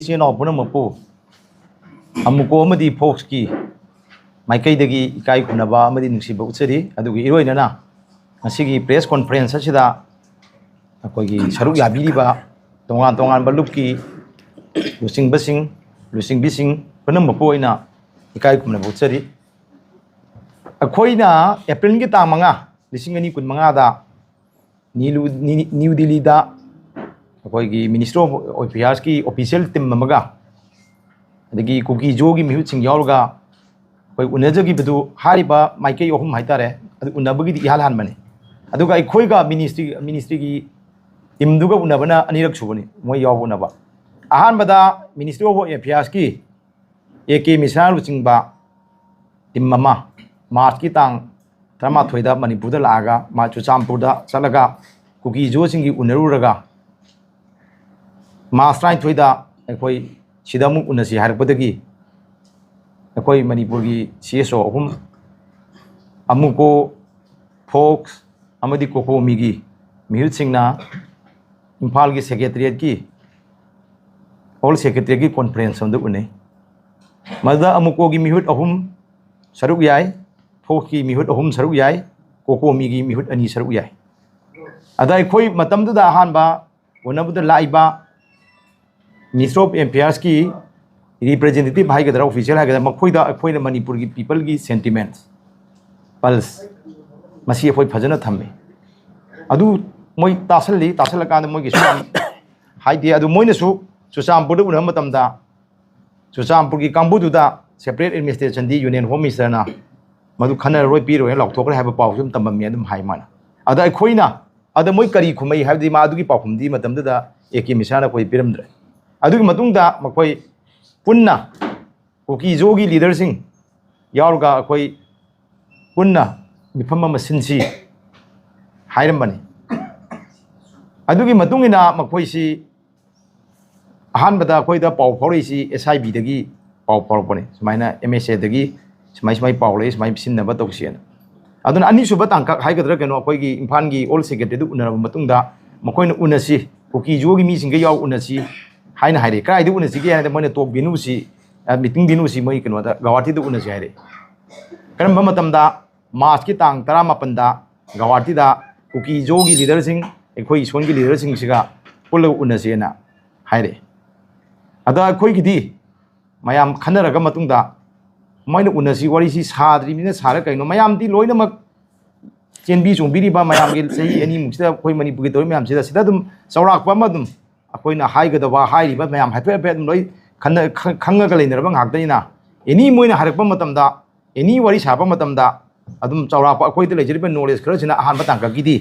इचेना पुनमपु अमुको अमदी focus की माइकईदगी इकाई खुनबा अमदी नुसिबा उचरी अदुगी इरोइनना मसिगी press conference असिदा अखोगी सरुक याबिरिबा तोंगान तोंगान बलुप की लुसिंग पुनमपु ओइना इकाई खुनबा उचरी अखोइना अप्रैल की तांग मंगा लिसिंग अनि कुन मंगादा न्यू दिल्ली दा अखोगी मिनिस्टर ऑफ अफेयर्स की ऑफिशियल टीम मगा अदगी कुकी जो की मिहुत सिंग यावगा कोई उनजगी बदु हारिबा माइके अहुम हाइतारे अदु उनबगी इहाल हानबने अदुगा अखोइगा मिनिस्ट्री की टीम दुगा उनबना अनिरक सुबनी मोय याव उनबा अहानबदा मिनिस्टर ऑफ अफेयर्स की एके मिसाल लुचिंगबा टीम ममा मार्च की तांग तरामाथोइदा मणिपुरदा लागा मा चुचामपुरदा चलगा कुकी जो सिंगी उनरुरगा मार्च 23 अखोई सिदामुक उनसी हारपदगी अखोई मणिपुर की CSO अहुम अमुको फोक्स अमदी कोकोमी की मिहुत सिंगना इम्फाल की सेक्रेटरिएट की ऑल सेक्रेटरी की कॉन्फ्रेंस अंदर उन्हें मदा अमुको की मिहुत अहुम सरुक याय फोक्स की मिहुत अहुम सरुक याय कोकोमी की मिहुत अनी सरुक याय अदा अखोई मतमदुदा अहानबा उनबुदा लाइबा मिनिस्टर ऑफ अफेयर्स की रिप्रेजेंटेटिव हाइगदरा ऑफिशियल हाइगदरा मखोइदा अखोइना मणिपुर की पीपल की सेंटिमेंट्स पल्स मसी अखोइ फजना थम्मे अदु मोइ तासलकान मोइ सुम हाइदे अदु मोइनसु चुचामपुर उन मतमदा चुचामपुर की कांबुदुदा सेपरेट एडमिनिस्ट्रेशन दी यूनियन होम मिनिस्टर ना मधु खनर रोय पिरो लौथोकरे हाइबा पाउसुम तम्बम अदुम हाइमाना अदा अखोइना अदा मोइ करी खुमै हाइबदि मा अदुगी पाउखुमदी मतमदा एके मिसाना कोइ पिरमद्रे अदुगी मतुंगदा मखोइ पुन्ना कुकी जोगी लीडरसिंग यावगा अखोइ पुन्ना मिफम अमा सिनसी हाइरमबने अदुगी मतुंगिना मखोइसी अहानबदा अखोइदा पाउ फौरैसी SIB दगी पाउ फौरपने सुमाइना MSA दगी सुमाइ पाउ लै सुमाइ सिननबा तौसियन अदुना अनिसुबा तांका हाइगदरा केनो अखोइगी इम्फान की ऑल सेक्रेटरी दु उनरबा मतुंगदा मखोइना उनसी कुकी जोगी मीसिंग याव उनसी हाइना हाइरे काइदु उनसी के हाइदे मोइना टॉक बिनुसी मीटिंग बिनुसी मोइ केनोदा गवाहाटी दु उनसी हाइरे करम मतमदा मार्च की तांग 18 दा गवाहाटी दा कुकी जोगी लीडरसिंग अखोइ सोनगी लीडरसिंग सिगा पुल उनसीना हाइरे अदा अखोइगिदी मयाम खनरगा मतुंगदा मोइना उनसी वारीसी साद्रिमिना सारा कइनो मयामदी लोइनमक चेनबी चोंबिरिबा मयामगे सही एनी मुक्सिदा अखोइ मणिपुरगी तोइ मयाम सिदा सिदा दुम चौराकपा मदुम अखोइना हाइगदवा हाइरिबा मयाम हाइफे हाइफे दुम लोइ खंगगा लेनरबा ngaktaina एनी मोइना हारकपा मतमदा एनी वारी साबा मतमदा अदुम चौराकपा अखोइदा लेजरिबा नॉलेज खरसिना अहानबा तांकागिदी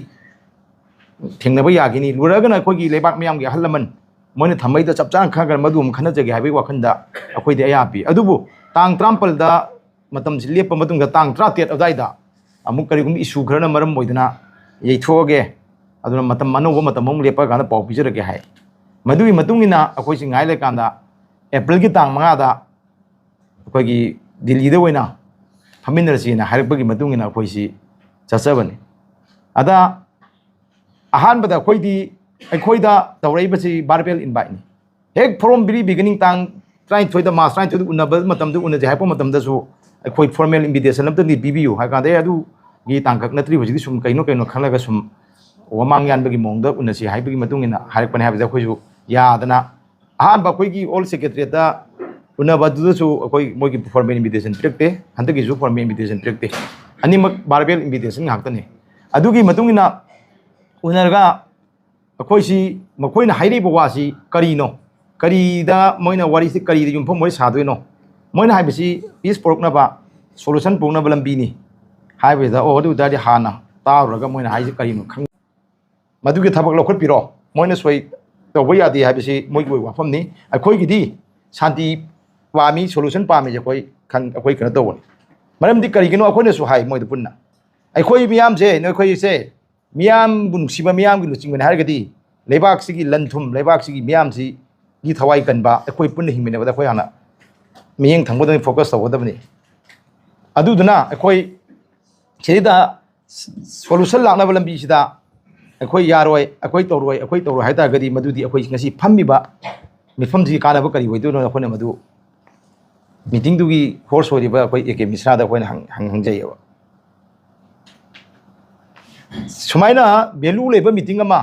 थेंनबा यागिनी लुरगना अखोइगी लेबाक मयामगे हल्लमन मोइना थमैदा चपचान खगर मदुम खनजगे हाइबे वाखनदा अखोइदे अयापी अदुबु तांग 30 दा मतम से लेप मतुंगा तांग 37 अदाइदा अमुक करिगुम इशू खरना मरम मोइदना यैथोगे अदुना मतम मनोबो मतम हम लेपा गाना पाउ पिजरगे हाय मदुगी मतुंगिना अखोइसि ngaile kanda April की तांग 5 दा अखोइगी दिल्ली दा ओइना फमिनरसिना हारपगी मतुंगिना अखोइसि चचबने अदा अहान बदा अखोइदी अखोइदा तौरैबसि बारबेल इनवाइटनी हेक फ्रॉम बिरी बिगिनिंग तांग 23 मार्च 23 उनब मतमदु उनजे हाइपो मतमदसु अखोइ फॉर्मल इन्विटेशन अमतनी पिबियु हाकादे अदु गी तांगक नत्री होजिदि सुम कइनो कइनो खनलगा सुम वमांग यानबगी मोंगदा उनसि हाइबगी मतुंगिना हारकपने हाबदा अखोइजु यादना अहान बखोइगी ऑल सेक्रेटरीता उनबदुदसु अखोइ मोइगी फॉर्मल इन्विटेशन पिरक्ते हंतगिजु फॉर्मल इन्विटेशन पिरक्ते अनिमक बारबेल इन्विटेशन हाक्तने अदुगी मतुंगिना उनरगा अखोइसि मखोइना हाइरिबो वासी करिनो करीदा मोइना वारीसी करीदा युमफम मोइ सादोइनो मोइना हाइबसि पीस पोरकनबा सोल्यूशन पोरकनबा लंबीनी हाइबेदा ओ अदु दादि हाना तारगा मोइना हाइसि करिनो खंग मदुगे थबक लखत पिरो मोइना सोइ तौबा यादे हाइबसि मोइगी वाफमनी अखोइगिदी शांति पामी सोल्यूशन पामी जे कोइ खंग अखोइ कन तौबनी मरमदि करिगिनो अखोइनासु हाइ मोइद पुन्ना अखोइ मियाम जे नखोइ से मियाम बुनुसिबा मियाम गी लुचिंगने हारगदी लेबाक सिगी लनथुम लेबाक सिगी मियाम सि गी थवाई कनबा अखोइ पुन्ना हिमिनेबदा अखोइ हाना मियेंग थंबदनि फोकस तौगदबनी अदुदुना अखोइ सेदा सोल्यूशन लानबा लंबीसिदा अखोइ यारोय अखोइ तौरोय हाइतागदी मदुदी अखोइ ngasi फम्मिबा ꯃꯤꯐꯝꯁꯤꯒꯤ ꯀꯥꯟꯅꯕ ꯀꯔꯤ ꯑꯣꯏꯗꯣꯏꯅꯣ ꯑꯩꯈꯣꯏꯅ ꯃꯗꯨ ꯃꯤꯇꯤꯡꯗꯨꯒꯤ ꯍꯣꯁ ꯑꯣꯏꯔꯤꯕ ꯑꯩꯈꯣꯏ ꯑꯦ ꯀꯦ ꯃꯤꯁ꯭ꯔꯥꯗ ꯑꯩꯈꯣꯏꯅ ꯍꯪꯖꯩꯌꯦꯕ ꯁꯨꯃꯥꯏꯅ ꯚꯦꯂꯨ ꯂꯩꯕ ꯃꯤꯇꯤꯡ ꯑꯃ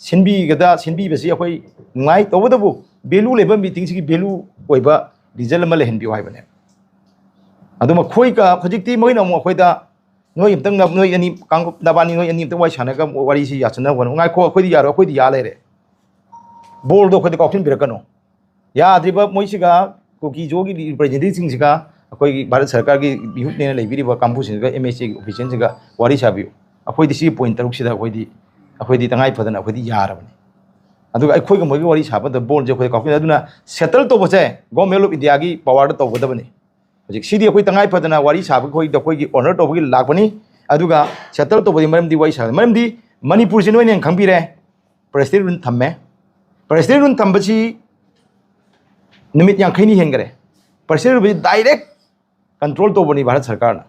ꯁꯤꯟꯕꯤꯕꯁꯤ ꯑꯩꯈꯣꯏ ꯅꯨꯡꯉꯥꯏ ꯇꯧꯕꯇꯕꯨ ꯚꯦꯂꯨ ꯂꯩꯕ ꯃꯤꯇꯤꯡꯁꯤꯒꯤ ꯚꯦꯂꯨ ꯑꯣꯏꯕ ꯔꯤꯖꯜ ꯑꯃ ꯂꯩꯍꯟꯕꯤꯌꯨ ꯍꯥꯏꯕꯅꯦ ꯑꯗꯨ ꯃꯈꯣꯏꯒ ꯍꯧꯖꯤꯛꯇꯤ ꯃꯣꯏꯅ ꯑꯃꯨꯛ ꯑꯩꯈꯣꯏꯗ ꯅꯣꯏ ꯑꯝꯇꯪ ꯅꯣꯏ ꯑꯅꯤ ꯀꯥꯡꯂꯨꯞ ꯅꯕꯥꯅꯤ ꯅꯣꯏ ꯑꯅꯤ ꯑꯝꯇꯪ ꯋꯥꯔꯤ ꯁꯥꯟꯅꯔꯒ ꯋꯥꯔꯤꯁꯤ ꯌꯥꯁꯟꯅꯕ ꯉꯥꯏꯈꯣ ꯑꯩꯈꯣꯏꯗꯤ ꯌꯥꯔꯣꯏ ꯑꯩꯈꯣꯏꯗꯤ ꯌꯥ ꯂꯩꯔꯦ ꯕꯣꯜꯗꯣ ꯑꯩꯈꯣꯏꯗ ꯀꯥꯎꯁꯤꯟꯕꯤꯔꯛꯀꯅꯣ ꯌꯥꯗ꯭ꯔꯤꯕ ꯃꯣꯏꯁꯤꯒ ꯀꯨꯀꯤ ꯖꯣꯒꯤ ꯔꯤꯄ꯭ꯔꯖꯦꯟꯇꯦꯇꯤꯚꯁꯤꯡꯁꯤꯒ ꯑꯩꯈꯣꯏꯒꯤ ꯚꯥꯔꯠ ꯁꯔꯀꯥꯔꯒꯤ ꯃꯤꯍꯨꯠꯅꯦꯅ ꯂꯩꯕꯤꯔꯤꯕ ꯀꯥꯡꯕꯨꯁꯤꯡꯁꯤꯒ MHAꯒꯤ ꯑꯣꯐꯤꯁꯤꯌꯦꯜꯁꯤꯡꯒ ꯋꯥꯔꯤ ꯁꯥꯕꯤꯌꯨ ꯑꯩꯈꯣꯏꯗꯤ ꯁꯤ ꯄꯣꯏꯟꯠ 6ꯁꯤꯗ ꯑꯩꯈꯣꯏꯗꯤ ꯇꯉꯥꯏ ꯐꯗꯅ ꯑꯩꯈꯣꯏꯗꯤ ꯌꯥꯔꯕꯅꯤ ꯑꯗꯨꯒ ꯑꯩꯈꯣꯏꯒ ꯃꯣꯏꯒꯤ ꯋꯥꯔꯤ ꯁꯥꯕꯗ ꯕꯣꯜꯁꯦ ꯑꯩꯈꯣꯏꯗ ꯀꯥꯎꯁꯤꯟ ꯑꯗꯨꯅ ꯁꯦꯇꯜ ꯇꯧꯕꯁꯦ ꯒꯣꯚꯔꯟꯃꯦꯟꯠ ꯑꯣꯐ ꯏꯟꯗꯤꯌꯥꯒꯤ ꯄꯋꯥꯔꯗ ꯇꯧꯒꯗꯕꯅꯤ ꯍꯧꯖꯤꯛ ꯁꯤꯗꯤ ꯑꯩꯈꯣꯏ ꯇꯉꯥꯏ ꯐꯗꯅ ꯋꯥꯔꯤ ꯁꯥꯕ ꯑꯩꯈꯣꯏꯒꯤ ꯑꯣꯅꯔ ꯇꯧꯕꯒꯤ ꯂꯥꯛꯄꯅꯤ ꯑꯗꯨꯒ ꯁꯦꯇꯜ ꯇꯧꯕꯗꯤ ꯃꯔꯝꯗꯤ ꯋꯥꯔꯤ ꯁꯥꯕ ꯃꯔꯝꯗꯤ ꯃꯅꯤꯄꯨꯔꯁꯤ ꯅꯣꯏꯅ ꯈꯪꯕꯤꯔꯦ ꯄ꯭ꯔꯦꯁꯤꯗꯦꯟꯠ ꯔꯨꯜ ꯊꯝꯃꯦ ꯄ꯭ꯔꯦꯁꯤꯗꯦꯟꯠ ꯔꯨꯜ ꯊꯝꯕꯁꯤ ꯅꯨꯃꯤꯠ 50ꯅꯤ ꯍꯦꯟꯈꯔꯦ ꯄ꯭ꯔꯦꯁꯤꯗꯦꯟꯠ ꯔꯨꯜ ꯗꯥꯏꯔꯦꯛ ꯀꯟꯇ꯭ꯔꯣꯜ ꯇꯧꯕꯅꯤ ꯚꯥꯔꯠ ꯁꯔꯀꯥꯔꯅ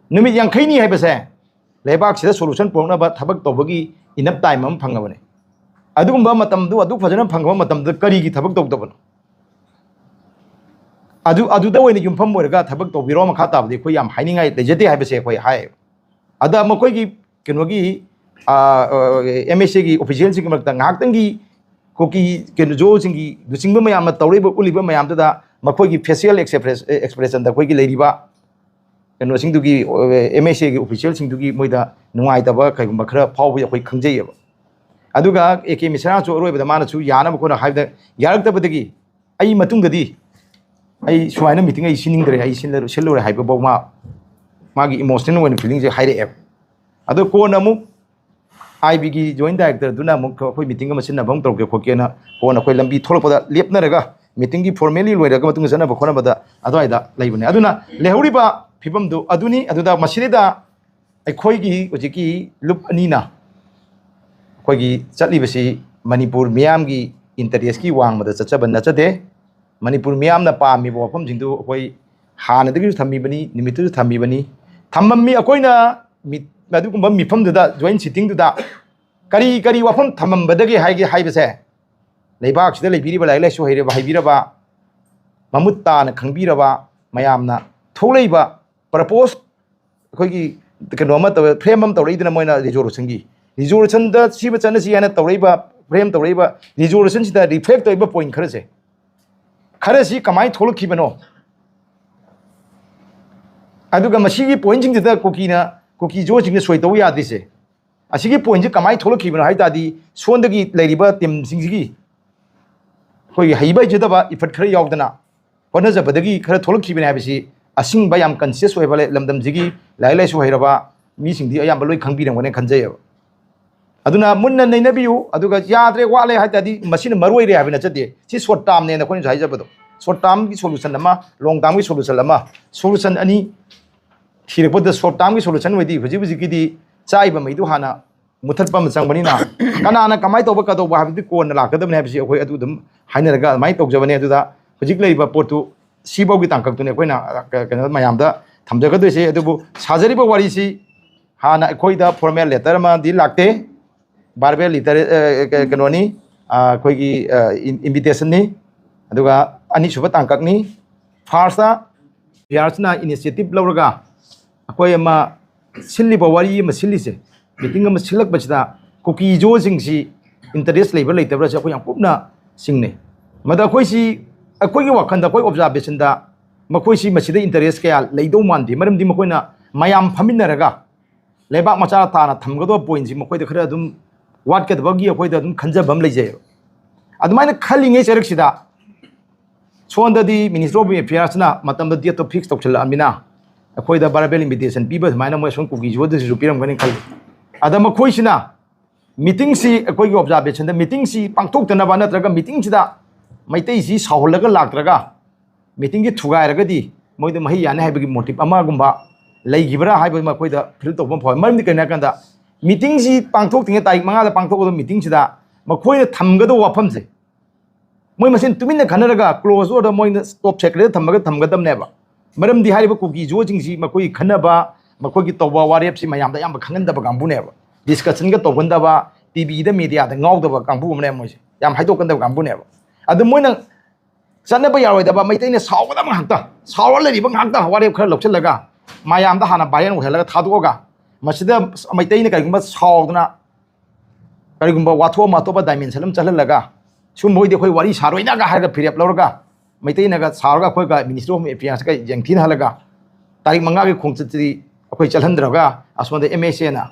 ꯅꯨꯃꯤꯠ 50ꯅꯤ ꯍꯥꯏꯕꯁꯦ ꯂꯩꯕꯥꯛꯁꯤꯗ ꯁꯣꯂꯨꯁꯟ ꯄꯨꯔꯛꯅꯕ ꯊꯕꯛ ꯇꯧꯕꯒꯤ ꯏꯅꯞ ꯇꯥꯏꯝ ꯑꯃ ꯐꯪꯉꯕꯅꯤ ꯑꯗꯨꯒꯨꯝꯕ ꯃꯇꯝꯗꯨ ꯑꯗꯨꯛ ꯐꯖꯅ ꯐꯪꯕ ꯃꯇꯝꯗ ꯀꯔꯤꯒꯤ ꯊꯕꯛ ꯇꯧꯗꯕꯅꯣ ꯑꯗꯨꯗ ꯑꯣꯏꯅ ꯌꯨꯝꯐꯝ ꯑꯣꯏꯔꯒ ꯊꯕꯛ ꯇꯧꯕꯤꯔꯣ ꯃꯈꯥ ꯇꯥꯕꯗꯤ ꯑꯩꯈꯣꯏ ꯌꯥꯝ ꯍꯥꯏꯅꯤꯡꯉꯥꯏ ꯂꯩꯖꯗꯦ ꯍꯥꯏꯕꯁꯦ ꯑꯩꯈꯣꯏ ꯍꯥꯏ ꯑꯗ ꯃꯈꯣꯏꯒꯤ ꯀꯩꯅꯣꯒꯤ MHAꯒꯤ ꯑꯣꯐꯤꯁꯤꯌꯦꯜꯁꯤꯡꯒꯤ ꯃꯔꯛꯇ ꯉꯥꯏꯍꯥꯛꯇꯪꯒꯤ ꯀꯨꯀꯤ ꯀꯩꯅꯣ ꯖꯣꯁꯤꯡꯒꯤ ꯂꯨꯆꯤꯡꯕ ꯃꯌꯥꯝꯅ ꯇꯧꯔꯤꯕ ꯎꯠꯂꯤꯕ ꯃꯌꯥꯝꯗꯨꯗ ꯃꯈꯣꯏꯒꯤ ꯐꯦꯁꯤꯌꯦꯜ ꯑꯦꯛꯁꯄ꯭ꯔꯦꯁꯟꯗ ꯑꯩꯈꯣꯏꯒꯤ ꯂꯩꯔꯤꯕ ꯀꯩꯅꯣꯁꯤꯡꯗꯨꯒꯤ MHAꯒꯤ ꯑꯣꯐꯤꯁꯤꯌꯦꯜꯁꯤꯡꯗꯨꯒꯤ ꯃꯣꯏꯗ ꯅꯨꯡꯉꯥꯏꯇꯕ ꯀꯩꯒꯨꯝꯕ ꯈꯔ ꯐꯥꯎꯕ ꯑꯩꯈꯣꯏ ꯈꯪꯖꯩꯌꯦꯕ ꯑꯗꯨꯒ A K ꯃꯤꯁ꯭ꯔꯥꯁꯨ ꯑꯔꯣꯏꯕꯗ ꯃꯥꯅꯁꯨ ꯌꯥꯅꯕ ꯈꯣꯠꯅ ꯍꯥꯏꯕꯗ ꯌꯥꯔꯛꯇꯕꯗꯒꯤ ꯑꯩ ꯃꯇꯨꯡꯗꯗꯤ ꯑꯩ ꯁꯨꯃꯥꯏꯅ ꯃꯤꯇꯤꯡ ꯑꯩ ꯁꯤꯟꯅꯤꯡꯗ꯭ꯔꯦ ꯑꯩ ꯁꯤꯜꯂꯨꯔꯦ ꯍꯥꯏꯕꯐꯥꯎ ꯃꯥꯒꯤ ꯏꯃꯣꯁꯅꯦꯜ ꯑꯣꯏꯅ ꯐꯤꯂꯤꯡꯁꯦ ꯍꯥꯏꯔꯛꯑꯦꯕ ꯑꯗꯣ ꯀꯣꯟꯅ ꯑꯃꯨꯛ IBꯒꯤ ꯖꯣꯏꯟꯠ ꯗꯥꯏꯔꯦꯛꯇꯔꯗꯨꯅ ꯑꯃꯨꯛ ꯑꯩꯈꯣꯏ ꯃꯤꯇꯤꯡ ꯑꯃ ꯁꯤꯟꯅꯕ ꯑꯃꯨꯛ ꯇꯧꯒꯦ ꯈꯣꯠꯀꯦꯅ ꯀꯣꯟꯅ ꯑꯩꯈꯣꯏ ꯂꯝꯕꯤ ꯊꯣꯛꯂꯛꯄꯗ ꯂꯦꯞꯅꯔꯒ ꯃꯤꯇꯤꯡꯒꯤ ꯐꯣꯔꯃꯦꯂꯤ ꯂꯣꯏꯔꯒ ꯃꯇꯨꯡꯗ ꯆꯠꯅꯕ ꯈꯣꯠꯅꯕꯗ ꯑꯗꯨꯋꯥꯏꯗ ꯂꯩꯕꯅꯦ ꯑꯗꯨꯅ ꯂꯩꯍꯧꯔꯤꯕ ꯐꯤꯕꯝꯗꯨ ꯑꯗꯨꯅꯤ ꯑꯗꯨꯗ ꯃꯁꯤꯗ ꯑꯩꯈꯣꯏꯒꯤ ꯍꯧꯖꯤꯛꯀꯤ ꯂꯨꯞ ꯑꯅꯤꯅ ꯑꯩꯈꯣꯏꯒꯤ ꯆꯠꯂꯤꯕꯁꯤ ꯃꯅꯤꯄꯨꯔ ꯃꯤꯌꯥꯝꯒꯤ ꯏꯟꯇꯔꯦꯁꯀꯤ ꯋꯥꯡꯃꯗ ꯆꯠꯆꯕ ꯅꯠꯆꯗꯦ ꯃꯅꯤꯄꯨꯔ ꯃꯤꯌꯥꯝꯅ ꯄꯥꯝꯃꯤꯕ ꯋꯥꯐꯝꯁꯤꯡꯗꯨ ꯑꯩꯈꯣꯏ ꯍꯥꯟꯅꯗꯒꯤꯁꯨ ꯊꯝꯃꯤꯕꯅꯤ ꯅꯨꯃꯤꯠꯇꯨꯁꯨ ꯊꯝꯃꯤꯕꯅꯤ ꯊꯝꯃꯝꯃꯤ ꯑꯩꯈꯣꯏꯅ ꯑꯗꯨꯒꯨꯝꯕ ꯃꯤꯐꯝꯗꯨꯗ ꯖꯣꯏꯟꯠ ꯁꯤꯇꯤꯡꯗꯨꯗ ꯀꯔꯤ ꯋꯥꯐꯝ ꯊꯝꯃꯝꯕꯗꯒꯦ ꯍꯥꯏꯕꯁꯦ ꯂꯩꯕꯥꯛꯁꯤꯗ ꯂꯩꯕꯤꯔꯤꯕ ꯂꯥꯏꯔꯤꯛ ꯂꯥꯏꯁꯨ ꯍꯩꯕꯤꯔꯕ ꯃꯃꯨꯠ ꯇꯥꯅ ꯈꯪꯕꯤꯔꯕ ꯃꯌꯥꯝꯅ ꯊꯣꯛꯂꯛꯏꯕ ꯄꯔꯄꯣꯁ ꯑꯩꯈꯣꯏꯒꯤ ꯀꯩꯅꯣ ꯑꯃ ꯇꯧꯋꯦ ꯐ꯭ꯔꯦꯝ ꯑꯃ ꯇꯧꯔꯛꯏꯗꯅ ꯃꯣꯏꯅ ꯔꯤꯖꯣꯂꯨꯁꯟꯗ ꯁꯤꯕ ꯆꯠꯅꯁꯤ ꯍꯥꯏꯅ ꯇꯧꯔꯛꯏꯕ ꯐ꯭ꯔꯦꯝ ꯇꯧꯔꯛꯏꯕ ꯔꯤꯖꯣꯂꯨꯁꯟꯁꯤꯗ ꯔꯤꯐ꯭ꯂꯦꯛ ꯇꯧꯔꯤꯕ ꯄꯣꯏꯟꯠ ꯈꯔꯁꯤ ꯀꯃꯥꯏꯅ ꯊꯣꯛꯂꯛꯈꯤꯕꯅꯣ ꯑꯗꯨꯒ ꯃꯁꯤꯒꯤ ꯄꯣꯏꯟꯠꯁꯤꯡꯁꯤꯗ ꯀꯨꯀꯤ ꯖꯣꯁꯤꯡꯅ ꯁꯣꯏ ꯇꯧꯕ ꯌꯥꯗ꯭ꯔꯤꯁꯦ ꯑꯁꯤꯒꯤ ꯄꯣꯏꯟꯠꯁꯤ ꯀꯃꯥꯏꯅ ꯊꯣꯛꯂꯛꯈꯤꯕꯅꯣ ꯍꯥꯏ ꯇꯥꯔꯗꯤ ꯁꯣꯟꯗꯒꯤ ꯂꯩꯔꯤꯕ ꯇꯤꯝꯁꯤꯡꯁꯤꯒꯤ ꯑꯩꯈꯣꯏꯒꯤ ꯍꯩꯕ ꯍꯩꯖꯗꯕ ꯏꯐꯠ ꯈꯔ ꯌꯥꯎꯗꯅ ꯍꯣꯠꯅꯖꯕꯗꯒꯤ ꯈꯔ ꯊꯣꯛꯂꯛꯈꯤꯕꯅꯤ ꯍꯥꯏꯕꯁꯤ ꯑꯁꯤꯡꯕ ꯌꯥꯝ ꯀꯟꯁꯤꯌꯁ ꯑꯣꯏꯕ ꯂꯝꯗꯝꯁꯤꯒꯤ ꯂꯥꯏꯔꯤꯛ ꯂꯥꯏꯁꯨ ꯍꯩꯔꯕ ꯃꯤꯁꯤꯡꯗꯤ ꯑꯌꯥꯝꯕ ꯂꯣꯏ ꯈꯪꯕꯤꯔꯝꯒꯅꯤ ꯈꯟꯖꯩꯌꯦꯕ ꯑꯗꯨꯅ ꯃꯨꯟꯅ ꯅꯩꯅꯕꯤꯌꯨ ꯑꯗꯨꯒ ꯌꯥꯗ꯭ꯔꯦ ꯋꯥꯠꯂꯦ ꯍꯥꯏ ꯇꯥꯔꯗꯤ ꯃꯁꯤꯅ ꯃꯔꯨ ꯑꯣꯏꯔꯦ ꯍꯥꯏꯕ ꯅꯠꯆꯗꯦ ꯁꯤ ꯁꯣꯔꯠ ꯇꯥꯝꯅꯦꯅ ꯑꯩꯈꯣꯏꯅꯁꯨ ꯍꯥꯏꯖꯕꯗꯣ ꯁꯣꯔꯠ ꯇꯥꯝꯒꯤ ꯁꯣꯂꯨꯁꯟ ꯑꯃ ꯂꯣꯡ ꯇꯥꯝꯒꯤ ꯁꯣꯂꯨꯁꯟ ꯑꯃ ꯁꯣꯂꯨꯁꯟ ꯑꯅꯤ ꯊꯤꯔꯛꯄꯗ ꯁꯣꯔꯠ ꯇꯥꯝꯒꯤ ꯁꯣꯂꯨꯁꯟ ꯑꯣꯏꯗꯤ ꯍꯧꯖꯤꯛꯀꯤꯗꯤ ꯆꯥꯏꯕ ꯃꯩꯗꯨ ꯍꯥꯟꯅ ꯃꯨꯊꯠꯄ ꯑꯃ ꯆꯪꯕꯅꯤꯅ ꯀꯅꯥꯅ ꯀꯃꯥꯏꯅ ꯇꯧꯕ ꯀꯗꯧꯕ ꯍꯥꯏꯕꯗꯤ ꯀꯣꯟꯅ ꯂꯥꯛꯀꯗꯕꯅꯤ ꯍꯥꯏꯕꯁꯤ ꯑꯩꯈꯣꯏ ꯑꯗꯨ ꯑꯗꯨꯝ ꯍꯥꯏꯅꯔꯒ ꯑꯗꯨꯃꯥꯏꯅ ꯇꯧꯖꯕꯅꯤ ꯑꯗꯨꯗ ꯍꯧꯖꯤꯛ ꯂꯩꯔꯤꯕ ꯄꯣꯠꯇꯨ ꯁꯤꯐꯥꯎꯒꯤ ꯇꯥꯡꯀꯛꯇꯨꯅꯤ ꯑꯩꯈꯣꯏꯅ ꯀꯩꯅꯣ ꯃꯌꯥꯝꯗ ꯊꯝꯖꯒꯗꯣꯏꯁꯦ ꯑꯗꯨꯕꯨ ꯁꯥꯖꯔꯤꯕ ꯋꯥꯔꯤꯁꯤ ꯍꯥꯟꯅ ꯑꯩꯈꯣꯏꯗ ꯐꯣꯔꯃꯦꯜ ꯂꯦꯇꯔ ꯑꯃꯗꯤ ꯂꯥꯛꯇꯦ ꯕꯥꯔꯕꯦꯜ ꯂꯤꯇꯔ ꯀꯩꯅꯣꯅꯤ ꯑꯩꯈꯣꯏꯒꯤ ꯏꯟꯚꯤꯇꯦꯁꯟꯅꯤ ꯑꯗꯨꯒ ꯑꯅꯤꯁꯨꯕ ꯇꯥꯡꯀꯛꯅꯤ ꯐꯥꯔꯁꯇ ꯄꯤꯌꯥꯔꯁꯅ ꯏꯅꯤꯁꯤꯌꯦꯇꯤꯚ ꯂꯧꯔꯒ ꯑꯩꯈꯣꯏ ꯑꯃ ꯁꯤꯜꯂꯤꯕ ꯋꯥꯔꯤ ꯑꯃ ꯁꯤꯜꯂꯤꯁꯦ ꯃꯤꯇꯤꯡ ꯑꯃ ꯁꯤꯜꯂꯛꯄꯁꯤꯗ ꯀꯨꯀꯤ ꯖꯣꯁꯤꯡꯁꯤ ꯏꯟꯇꯔꯦꯁ ꯂꯩꯕ꯭ꯔꯥ ꯂꯩꯇꯕ꯭ꯔꯥꯁꯦ ꯑꯩꯈꯣꯏ ꯌꯥꯝ ꯀꯨꯞꯅ ꯆꯤꯡꯅꯩ ꯃꯗ ꯑꯩꯈꯣꯏꯒꯤ ꯋꯥꯈꯜꯗ ꯑꯩꯈꯣꯏ ꯑꯣꯕꯖꯥꯔꯕꯦꯁꯟꯗ ꯃꯈꯣꯏꯁꯤ ꯃꯁꯤꯗ ꯏꯟꯇꯔꯦꯁ ꯀꯌꯥ ꯂꯩꯗꯧ ꯃꯥꯟꯗꯦ ꯃꯔꯝꯗꯤ ꯃꯈꯣꯏꯅ ꯃꯌꯥꯝ ꯐꯝꯃꯤꯟꯅꯔꯒ ꯂꯩꯕꯥꯛ ꯃꯆꯥ ꯇꯥꯅ ꯊꯝꯒꯗꯕ ꯄꯣꯏꯟꯠꯁꯤ ꯃꯈꯣꯏꯗ ꯈꯔ ꯑꯗꯨꯝ ꯋꯥꯠꯀꯗꯕꯒꯤ ꯑꯩꯈꯣꯏꯗ ꯑꯗꯨꯝ ꯈꯟꯖꯕ ꯑꯃ ꯂꯩꯖꯩꯑꯕ ꯑꯗꯨꯃꯥꯏꯅ ꯈꯜꯂꯤꯉꯩ ꯆꯔꯛꯁꯤꯗ ꯁꯣꯟꯗꯗꯤ ꯃꯤꯅꯤꯁꯇꯔ ꯑꯣꯐ ꯑꯦꯐꯤꯌꯔꯁꯅ ꯃꯇꯝꯗ ꯗꯦꯠꯇꯣ ꯐꯤꯛꯁ ꯇꯧꯁꯤꯜꯂꯛꯑꯃꯤꯅ ꯑꯩꯈꯣꯏꯗ ꯕꯥꯔꯕꯦꯜ ꯏꯟꯚꯤꯇꯦꯁꯟ ꯄꯤꯕ ꯁꯨꯃꯥꯏꯅ ꯃꯣꯏ ꯑꯁꯣꯝ ꯀꯨꯀꯤ ꯖꯣꯗꯁꯤꯁꯨ ꯄꯤꯔꯝꯒꯅꯤ ꯈꯜꯂꯤ ꯑꯗ ꯃꯈꯣꯏꯁꯤꯅ ꯃꯤꯇꯤꯡꯁꯤ ꯑꯩꯈꯣꯏꯒꯤ ꯑꯣꯕꯖꯥꯔꯕꯦꯁꯟꯗ ꯃꯤꯇꯤꯡꯁꯤ ꯄꯥꯡꯊꯣꯛꯇꯅꯕ ꯅꯠꯇ꯭ꯔꯒ ꯃꯤꯇꯤꯡꯁꯤꯗ ꯃꯩꯇꯩꯁꯤ ꯁꯥꯎꯍꯜꯂꯒ ꯂꯥꯛꯇ꯭ꯔꯒ ꯃꯤꯇꯤꯡꯁꯤ ꯊꯨꯒꯥꯏꯔꯒꯗꯤ ꯃꯣꯏꯗ ꯃꯍꯩ ꯌꯥꯅꯤ ꯍꯥꯏꯕꯒꯤ ꯃꯣꯇꯤꯞ ꯑꯃꯒꯨꯝꯕ ꯂꯩꯈꯤꯕ꯭ꯔꯥ ꯍꯥꯏꯕ ꯃꯈꯣꯏꯗ ꯐꯤꯜ ꯇꯧꯕ ꯐꯥꯎꯏ ꯃꯔꯝꯗꯤ ꯀꯩꯅꯣ ꯍꯥꯏꯀꯥꯟꯗ ꯃꯤꯇꯤꯡꯁꯤ ꯄꯥꯡꯊꯣꯛꯇ꯭ꯔꯤꯉꯩ ꯇꯥꯔꯤꯛ 5ꯗ ꯄꯥꯡꯊꯣꯛꯀꯗꯕ ꯃꯤꯇꯤꯡꯁꯤꯗ ꯃꯈꯣꯏꯅ ꯊꯝꯒꯗꯕ ꯋꯥꯐꯝꯁꯦ ꯃꯣꯏ ꯃꯁꯦꯟ ꯇꯨꯃꯤꯟꯅ ꯈꯟꯅꯔꯒ ꯀ꯭ꯂꯣꯖ ꯑꯣꯔꯗ ꯃꯣꯏꯅ ꯇꯣꯞ ꯁꯦꯀ꯭ꯔꯦꯠꯇ ꯊꯝꯒꯗꯕꯅꯦꯕ ꯃꯔꯝꯗꯤ ꯍꯥꯏꯔꯤꯕ ꯀꯨꯀꯤ ꯖꯣꯁꯤꯡꯁꯤ ꯃꯈꯣꯏꯒꯤ ꯈꯟꯅꯕ ꯃꯈꯣꯏꯒꯤ ꯇꯧꯕ ꯋꯥꯔꯦꯞꯁꯤ ꯃꯌꯥꯝꯗ ꯑꯌꯥꯝꯕ ꯈꯪꯍꯟꯗꯕ ꯀꯥꯡꯕꯨꯅꯦꯕ ꯗꯤꯁꯀꯁꯟꯒ ꯇꯧꯒꯟꯗꯕ ꯇꯤꯚꯤꯗ ꯃꯦꯗꯤꯌꯥꯗ ꯉꯥꯎꯗꯕ ꯀꯥꯡꯕꯨ ꯑꯃꯅꯦꯕ ꯃꯣꯏꯁꯦ ꯌꯥꯝ ꯍꯥꯏꯗꯣꯛꯀꯟꯗꯕ ꯀꯥꯡꯕꯨꯅꯦꯕ ꯑꯗꯨ ꯃꯣꯏꯅ ꯆꯠꯅꯕ ꯌꯥꯔꯣꯏꯗꯕ ꯃꯩꯇꯩꯅ ꯁꯥꯎꯒꯗꯕ ꯉꯥꯛꯇ ꯁꯥꯎꯔ ꯂꯩꯔꯤꯕ ꯉꯥꯛꯇ ꯋꯥꯔꯦꯞ ꯈꯔ ꯂꯧꯁꯤꯜꯂꯒ ꯃꯌꯥꯝꯗ ꯍꯥꯟꯅ ꯚꯥꯏꯔꯦꯜ ꯑꯣꯏꯍꯜꯂꯒ ꯊꯥꯗꯣꯛꯑꯒ ꯃꯁꯤꯗ ꯃꯩꯇꯩꯅ ꯀꯔꯤꯒꯨꯝꯕ ꯁꯥꯎꯗꯅ ꯀꯔꯤꯒꯨꯝꯕ ꯋꯥꯊꯣꯛ ꯑꯃ ꯑꯇꯣꯞꯄ ꯗꯥꯏꯃꯦꯟꯁꯟ ꯑꯃ ꯆꯠꯍꯜꯂꯒ ꯁꯨꯝꯕꯣꯏꯗꯤ ꯑꯩꯈꯣꯏ ꯋꯥꯔꯤ ꯁꯥꯔꯣꯏꯅꯒ ꯍꯥꯏꯔꯒ ꯐꯤꯔꯦꯞ ꯂꯧꯔꯒ ꯃꯩꯇꯩꯅꯒ ꯁꯥꯔꯒ ꯑꯩꯈꯣꯏꯒ ꯃꯤꯅꯤꯁꯇ꯭ꯔꯤ ꯑꯣꯐ ꯑꯦꯐꯤꯌꯔꯁꯀ ꯌꯦꯡꯊꯤꯅꯍꯜꯂꯒ ꯇꯥꯔꯤꯛ 5ꯒꯤ ꯈꯣꯡꯆꯠꯇꯗꯤ ꯑꯩꯈꯣꯏ ꯆꯠꯍꯟꯗ꯭ꯔꯒ ꯑꯁꯣꯝꯗ MSAꯅ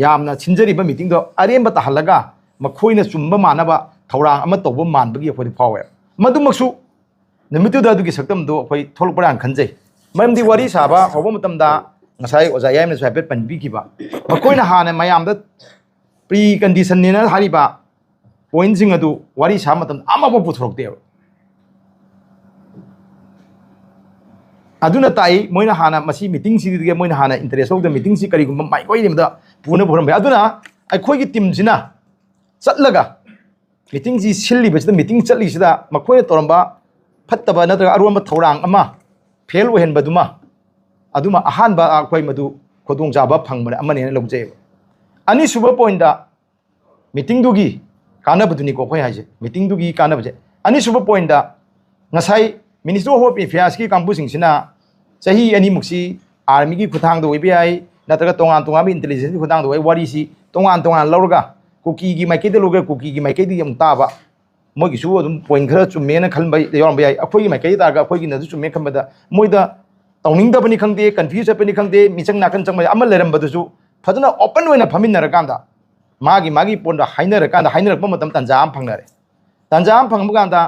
ꯌꯥꯝꯅ ꯁꯤꯟꯖꯔꯤꯕ ꯃꯤꯇꯤꯡꯗꯣ ꯑꯔꯦꯝꯕ ꯇꯥꯍꯜꯂꯒ ꯃꯈꯣꯏꯅ ꯆꯨꯝꯕ ꯃꯥꯟꯅꯕ ꯊꯧꯔꯥꯡ ꯑꯃ ꯇꯧꯕ ꯃꯥꯟꯕꯒꯤ ꯑꯩꯈꯣꯏꯗ ꯐꯥꯎꯋꯦ ꯃꯗꯨꯃꯛꯁꯨ ꯅꯨꯃꯤꯠꯇꯨꯗ ꯑꯗꯨꯒꯤ ꯁꯛꯇꯝꯗꯣ ꯑꯩꯈꯣꯏ ꯊꯣꯛꯂꯛꯄ꯭ꯔꯥꯅ ꯈꯟꯖꯩ ꯃꯔꯝꯗꯤ ꯋꯥꯔꯤ ꯁꯥꯕ ꯍꯧꯕ ꯃꯇꯝꯗ ꯉꯁꯥꯏ ꯑꯣꯖꯥ ꯌꯥꯏꯃꯅꯁꯨ ꯍꯥꯏꯐꯦꯠ ꯄꯟꯕꯤꯈꯤꯕ ꯃꯈꯣꯏꯅ ꯍꯥꯟꯅ ꯃꯌꯥꯝꯗ ꯄ꯭ꯔꯤ ꯀꯟꯗꯤꯁꯟꯅꯦꯅ ꯍꯥꯏꯔꯤꯕ ꯄꯣꯏꯟꯠꯁꯤꯡ ꯑꯗꯨ ꯋꯥꯔꯤ ꯁꯥꯕ ꯃꯇꯝꯗ ꯑꯃꯐꯥꯎ ꯄꯨꯊꯣꯔꯛꯇꯦꯕ ꯑꯗꯨꯅ ꯇꯥꯏ ꯃꯣꯏꯅ ꯍꯥꯟꯅ ꯃꯁꯤ ꯃꯤꯇꯤꯡꯁꯤꯗꯒꯤ ꯃꯣꯏꯅ ꯍꯥꯟꯅ ꯏꯟꯇꯔꯦꯁ ꯂꯧꯗ ꯃꯤꯇꯤꯡꯁꯤ ꯀꯔꯤꯒꯨꯝꯕ ꯃꯥꯏꯀꯩ ꯄꯨꯅꯕ ꯍꯣꯠꯅꯔꯝꯕ ꯑꯗꯨꯅ ꯑꯩꯈꯣꯏꯒꯤ ꯇꯤꯝꯁꯤꯅ ꯆꯠꯂꯒ ꯃꯤꯇꯤꯡꯁꯤ ꯁꯤꯜꯂꯤꯕꯁꯤꯗ ꯃꯤꯇꯤꯡ ꯆꯠꯂꯤꯁꯤꯗ ꯃꯈꯣꯏꯅ ꯇꯧꯔꯝꯕ ꯐꯠꯇꯕ ꯅꯠꯇ꯭ꯔꯒ ꯑꯔꯣꯟꯕ ꯊꯧꯔꯥꯡ ꯑꯃ ꯐꯦꯜ ꯑꯣꯏꯍꯟꯕꯗꯨꯃ ꯑꯗꯨꯃ ꯑꯍꯥꯟꯕ ꯑꯩꯈꯣꯏ ꯃꯗꯨ ꯈꯨꯗꯣꯡꯆꯥꯕ ꯐꯪꯕ ꯑꯃꯅꯦꯅ ꯂꯧꯖꯩꯑꯕ ꯑꯅꯤꯁꯨꯕ ꯄꯣꯏꯟꯠꯗ ꯃꯤꯇꯤꯡꯗꯨꯒꯤ ꯀꯥꯟꯅꯕꯗꯨꯅꯤꯀꯣ ꯑꯩꯈꯣꯏ ꯍꯥꯏꯁꯦ ꯃꯤꯇꯤꯡꯗꯨꯒꯤ ꯀꯥꯟꯅꯕꯁꯦ ꯑꯅꯤꯁꯨꯕ ꯄꯣꯏꯟꯠꯗ ꯉꯁꯥꯏ ꯃꯤꯅꯤꯁꯇ꯭ꯔꯤ ꯑꯣꯐ ꯑꯦꯐꯤꯌꯔꯁꯀꯤ ꯀꯥꯡꯕꯨꯁꯤꯡꯁꯤꯅ ꯆꯍꯤ ꯑꯅꯤꯃꯨꯛꯁꯤ ꯑꯥꯔꯃꯤꯒꯤ ꯈꯨꯠꯊꯥꯡꯗ ꯑꯣꯏꯕ ꯌꯥꯏ ꯅꯠꯇ꯭ꯔꯒ ꯇꯣꯉꯥꯟꯕ ꯏꯟꯇꯦꯂꯤꯖꯦꯟꯁꯀꯤ ꯈꯨꯠꯊꯥꯡꯗ ꯑꯣꯏꯕ ꯋꯥꯔꯤꯁꯤ ꯇꯣꯉꯥꯟ ꯂꯧꯔꯒ ꯀꯨꯀꯤꯒꯤ ꯃꯥꯏꯀꯩꯗ ꯂꯧꯔꯒ ꯀꯨꯀꯤꯒꯤ ꯃꯥꯏꯀꯩꯗꯒꯤ ꯑꯃꯨꯛ ꯇꯥꯕ ꯃꯣꯏꯒꯤꯁꯨ ꯑꯗꯨꯝ ꯄꯣꯏꯟꯠ ꯈꯔ ꯆꯨꯝꯃꯦꯅ ꯈꯟꯕ ꯌꯥꯎꯔꯝꯕ ꯌꯥꯏ ꯑꯩꯈꯣꯏꯒꯤ ꯃꯥꯏꯀꯩꯗ ꯇꯥꯔꯒ ꯑꯩꯈꯣꯏꯒꯤꯅꯁꯨ ꯆꯨꯝꯃꯦ ꯈꯟꯕꯗ ꯃꯣꯏꯗ ꯇꯧꯅꯤꯡꯗꯕꯅꯤ ꯈꯪꯗꯦ ꯀꯟꯐ꯭ꯌꯨꯁ ꯆꯠꯄꯅꯤ ꯈꯪꯗꯦ ꯃꯤꯆꯪ ꯅꯥꯀꯟ ꯆꯪꯕ ꯑꯃ ꯂꯩꯔꯝꯕꯗꯨꯁꯨ ꯐꯖꯅ ꯑꯣꯄꯟ ꯑꯣꯏꯅ ꯐꯝꯃꯤꯟꯅꯔꯀꯥꯟꯗ ꯃꯥꯒꯤ ꯄꯣꯏꯟꯠꯗ ꯍꯥꯏꯅꯔꯛꯄ ꯃꯇꯝ ꯇꯥꯟꯖꯥ ꯑꯃ ꯐꯪꯅꯔꯦ ꯇꯥꯟꯖꯥ ꯑꯃ ꯐꯪꯕ ꯀꯥꯟꯗ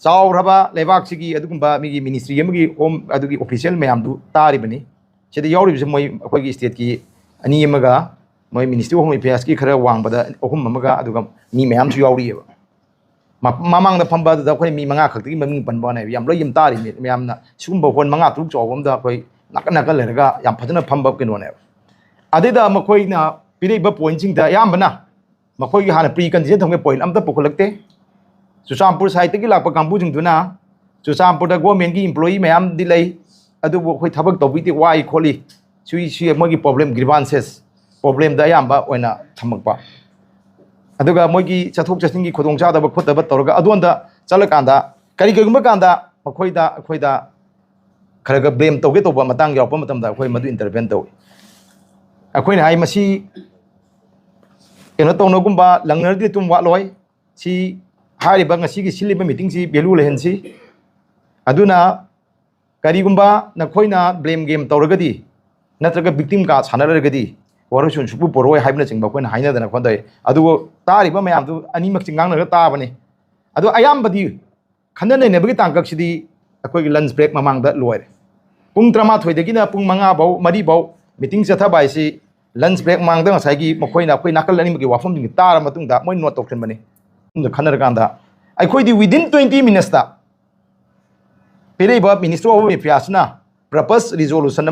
ꯆꯥꯎꯔꯕ ꯂꯩꯕꯥꯛꯁꯤꯒꯤ ꯑꯗꯨꯒꯨꯝꯕ ꯃꯤꯒꯤ ꯃꯤꯅꯤꯁꯇ꯭ꯔꯤ ꯑꯃꯒꯤ ꯍꯣꯝ ꯑꯗꯨꯒꯤ ꯑꯣꯐꯤꯁꯤꯌꯦꯜ ꯃꯌꯥꯝꯗꯨ ꯇꯥꯔꯤꯕꯅꯤ ꯁꯤꯗ ꯌꯥꯎꯔꯤꯕꯁꯤ ꯃꯣꯏ ꯑꯩꯈꯣꯏꯒꯤ ꯁ꯭ꯇꯦꯠꯀꯤ 2 ꯑꯃꯒ ꯃꯣꯏ ꯃꯤꯅꯤꯁꯇ꯭ꯔꯤ ꯑꯣꯐ ꯍꯣꯝ ꯑꯦꯐꯤꯌꯔꯁꯀꯤ ꯈꯔ ꯋꯥꯡꯕꯗ 3 ꯑꯃꯒ ꯑꯗꯨꯒ ꯃꯤ ꯃꯌꯥꯝꯁꯨ ꯌꯥꯎꯔꯤꯑꯕ ꯃꯃꯥꯡꯗ ꯐꯝꯕ ꯑꯗꯨꯗ ꯑꯩꯈꯣꯏ ꯃꯤ 5 ꯈꯛꯇꯒꯤ ꯃꯃꯤꯡ ꯄꯟꯕ ꯋꯥꯅꯦꯕ ꯌꯥꯝ ꯂꯣꯏ ꯌꯥꯝ ꯇꯥꯔꯤꯅꯤ ꯃꯌꯥꯝꯅ ꯁꯤꯒꯨꯝꯕ ꯍꯣꯜ 5-6 ꯆꯥꯎꯕ ꯑꯃꯗ ꯑꯩꯈꯣꯏ ꯅꯥꯀꯟ ꯂꯩꯔꯒ ꯌꯥꯝ ꯐꯖꯅ ꯐꯝꯕ ꯀꯩꯅꯣꯅꯦꯕ ꯑꯗꯩꯗ ꯃꯈꯣꯏꯅ ꯄꯤꯔꯛꯏꯕ ꯄꯣꯏꯟꯠꯁꯤꯡꯗ ꯑꯌꯥꯝꯕꯅ ꯃꯈꯣꯏꯒꯤ ꯍꯥꯟꯅ ꯄ꯭ꯔꯤ ꯀꯟꯗꯤꯁꯟ ꯊꯝꯕ ꯄꯣꯏꯟꯠ ꯑꯝꯇ ꯄꯨꯈꯠꯂꯛꯇꯦ ꯆꯨꯔꯆꯥꯟꯄꯨꯔ ꯁꯥꯏꯠꯇꯒꯤ ꯂꯥꯛꯄ ꯀꯥꯡꯕꯨꯁꯤꯡꯗꯨꯅ ꯆꯨꯔꯆꯥꯟꯄꯨꯔꯗ ꯒꯣꯔꯃꯦꯟꯒꯤ ꯏꯝꯄ꯭ꯂꯣꯌꯤ ꯃꯌꯥꯝꯗꯤ ꯂꯩ ꯑꯗꯨꯕꯨ ꯑꯩꯈꯣꯏ ꯊꯕꯛ ꯇꯧꯕꯤꯗꯦ ꯋꯥꯏ ꯈꯣꯠꯂꯤ ꯁꯤ ꯃꯣꯏꯒꯤ ꯄ꯭ꯔꯣꯕ꯭ꯂꯦꯝ ꯒ꯭ꯔꯤꯚꯥꯟꯁꯦꯁ ꯄ꯭ꯔꯣꯕ꯭ꯂꯦꯝꯗ ꯑꯌꯥꯝꯕ ꯑꯣꯏꯅ ꯊꯝꯃꯛꯄ ꯑꯗꯨꯒ ꯃꯣꯏꯒꯤ ꯆꯠꯊꯣꯛ ꯆꯠꯁꯤꯟꯒꯤ ꯈꯨꯗꯣꯡꯆꯥꯗꯕ ꯈꯣꯠꯇꯕ ꯇꯧꯔꯒ ꯑꯗꯣꯝꯗ ꯆꯠꯂꯀꯥꯟꯗ ꯀꯔꯤꯒꯨꯝꯕ ꯀꯥꯟꯗ ꯑꯩꯈꯣꯏꯗ ꯈꯔ ꯕ꯭ꯂꯦꯝ ꯇꯧꯒꯦ ꯇꯧꯕ ꯃꯇꯥꯡ ꯌꯥꯎꯔꯛꯄ ꯃꯇꯝꯗ ꯑꯩꯈꯣꯏ ꯃꯗꯨ ꯏꯟꯇꯔꯚꯦꯟ ꯇꯧꯏ ꯑꯩꯈꯣꯏꯅ ꯍꯥꯏ ꯃꯁꯤ ꯀꯩꯅꯣ ꯇꯧꯅꯒꯨꯝꯕ ꯂꯪꯅꯔꯗꯤ ꯇꯨꯝ ꯋꯥꯠꯂꯣꯏ ꯁꯤ ꯍꯥꯏꯔꯤꯕ ꯉꯁꯤꯒꯤ ꯁꯤꯜꯂꯤꯕ ꯃꯤꯇꯤꯡꯁꯤ ꯚꯦꯂꯨ ꯂꯩꯍꯟꯁꯤ ꯑꯗꯨꯅ ꯀꯔꯤꯒꯨꯝꯕ ꯅꯈꯣꯏꯅ ꯕ꯭ꯂꯦꯝ ꯒꯦꯝ ꯇꯧꯔꯒꯗꯤ ꯅꯠꯇ꯭ꯔꯒ victim ꯀꯥꯔꯗ ꯁꯥꯟꯅꯔꯒꯗꯤ ꯋꯥꯔꯣꯏꯁꯣꯟ ꯁꯨꯛꯄꯨ ꯄꯣꯔꯣꯏ ꯍꯥꯏꯕꯅꯆꯤꯡꯕ ꯑꯩꯈꯣꯏꯅ ꯍꯥꯏꯅꯗꯅ ꯈꯣꯠꯅꯩ ꯑꯗꯨꯕꯨ ꯇꯥꯔꯤꯕ ꯃꯌꯥꯝꯗꯨ ꯑꯅꯤꯃꯛ ꯉꯥꯡꯅꯔꯒ ꯇꯥꯕꯅꯤ ꯑꯗꯣ ꯑꯌꯥꯝꯕꯗꯤ ꯈꯟꯅ ꯅꯩꯅꯕꯒꯤ ꯇꯥꯡꯀꯛꯁꯤꯗꯤ ꯑꯩꯈꯣꯏꯒꯤ ꯂꯟꯆ ꯕ꯭ꯔꯦꯛ ꯃꯃꯥꯡꯗ ꯂꯣꯏꯔꯦ ꯄꯨꯡ 13ꯗꯒꯤꯅ ꯄꯨꯡ 4ꯐꯥꯎ ꯃꯤꯇꯤꯡ ꯆꯠꯊꯕ ꯍꯥꯏꯁꯤ ꯂꯟꯆ ꯕ꯭ꯔꯦꯛ ꯃꯃꯥꯡꯗ ꯉꯁꯥꯏꯒꯤ ꯃꯈꯣꯏꯅ ꯑꯩꯈꯣꯏ ꯅꯥꯀꯜ ꯑꯅꯤꯃꯛꯀꯤ ꯋꯥꯐꯝꯁꯤꯡ ꯇꯥꯔ ꯃꯇꯨꯡꯗ ꯃꯣꯏ ꯅꯣꯠ ꯇꯧꯁꯟꯕꯅꯤ ꯈꯟꯅꯔꯀꯥꯟꯗ ꯑꯩꯈꯣꯏꯗꯤ ꯋꯤꯗꯤꯟ 20 ꯃꯤꯅꯠꯁꯇ ꯄꯤꯔꯛꯏꯕ ꯃꯤꯅꯤꯁꯇ꯭ꯔꯤ ꯑꯣꯐ ꯑꯦꯐꯤꯌꯔꯁꯅ ꯄ꯭ꯔꯄꯣꯁ ꯔꯤꯖꯣꯂꯨꯁꯟ